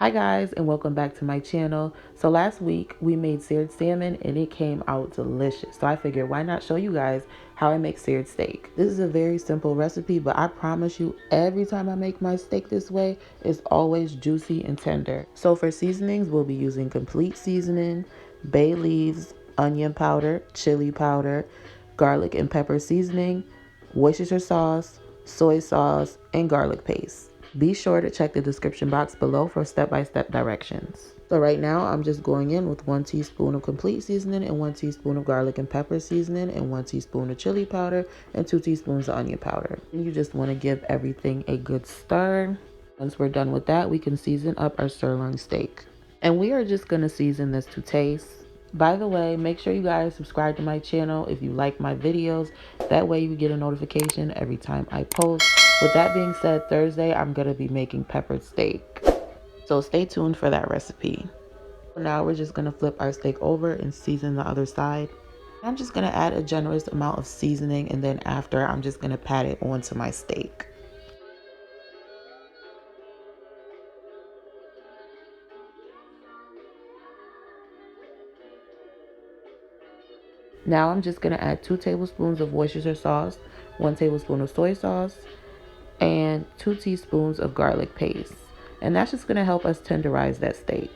Hi guys, and welcome back to my channel. So last week we made seared salmon and it came out delicious. So I figured why not show you guys how I make seared steak. This is a very simple recipe, but I promise you every time I make my steak this way, it's always juicy and tender. So for seasonings, we'll be using complete seasoning, bay leaves, onion powder, chili powder, garlic and pepper seasoning, Worcestershire sauce, soy sauce, and garlic paste. Be sure to check the description box below for step-by-step directions. So right now I'm just going in with 1 teaspoon of complete seasoning and 1 teaspoon of garlic and pepper seasoning and 1 teaspoon of chili powder and 2 teaspoons of onion powder. And you just want to give everything a good stir. Once we're done with that, we can season up our sirloin steak. And we are just going to season this to taste. By the way, make sure you guys subscribe to my channel if you like my videos. That way you get a notification every time I post. With that being said, Thursday I'm going to be making peppered steak. So stay tuned for that recipe. Now we're just going to flip our steak over and season the other side. I'm just going to add a generous amount of seasoning, and then after I'm just going to pat it onto my steak. Now I'm just going to add 2 tablespoons of Worcestershire sauce, 1 tablespoon of soy sauce, and 2 teaspoons of garlic paste. And that's just going to help us tenderize that steak.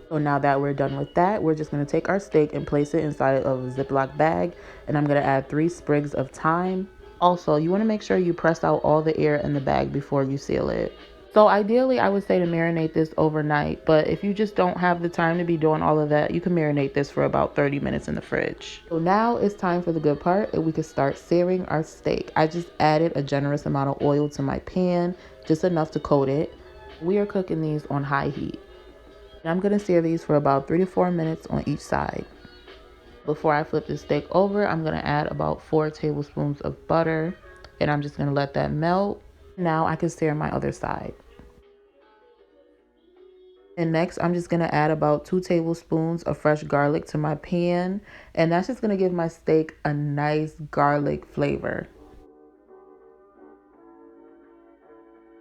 So now that we're done with that, we're just going to take our steak and place it inside of a Ziploc bag. And I'm going to add 3 sprigs of thyme. Also, you want to make sure you press out all the air in the bag before you seal it. So ideally, I would say to marinate this overnight, but if you just don't have the time to be doing all of that, you can marinate this for about 30 minutes in the fridge. So now it's time for the good part, and we can start searing our steak. I just added a generous amount of oil to my pan, just enough to coat it. We are cooking these on high heat. And I'm going to sear these for about 3 to 4 minutes on each side. Before I flip the steak over, I'm going to add about 4 tablespoons of butter, and I'm just going to let that melt. Now I can sear my other side. And next, I'm just going to add about 2 tablespoons of fresh garlic to my pan. And that's just going to give my steak a nice garlic flavor.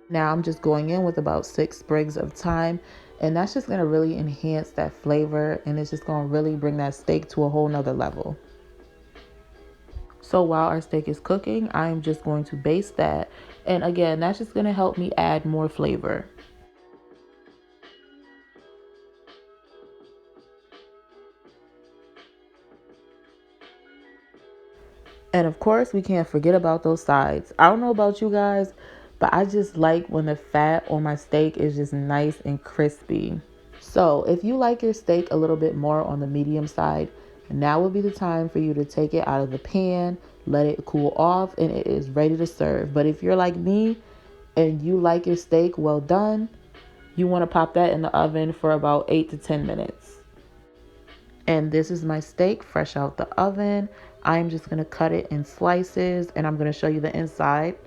Now I'm just going in with about 6 sprigs of thyme. And that's just going to really enhance that flavor. And it's just going to really bring that steak to a whole nother level. So while our steak is cooking, I'm just going to baste that. And again, that's just going to help me add more flavor. And of course, we can't forget about those sides. I don't know about you guys, but I just like when the fat on my steak is just nice and crispy. So if you like your steak a little bit more on the medium side, now would be the time for you to take it out of the pan, let it cool off, and it is ready to serve. But if you're like me and you like your steak well done, you want to pop that in the oven for about 8 to 10 minutes. And this is my steak fresh out the oven. I'm just going to cut it in slices, and I'm going to show you the inside.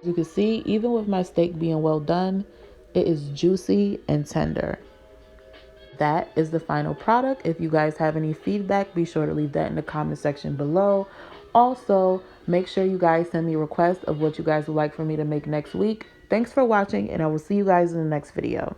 You can see, even with my steak being well done, it is juicy and tender. That is the final product. If you guys have any feedback, be sure to leave that in the comment section below. Also, make sure you guys send me requests of what you guys would like for me to make next week. Thanks for watching, and I will see you guys in the next video.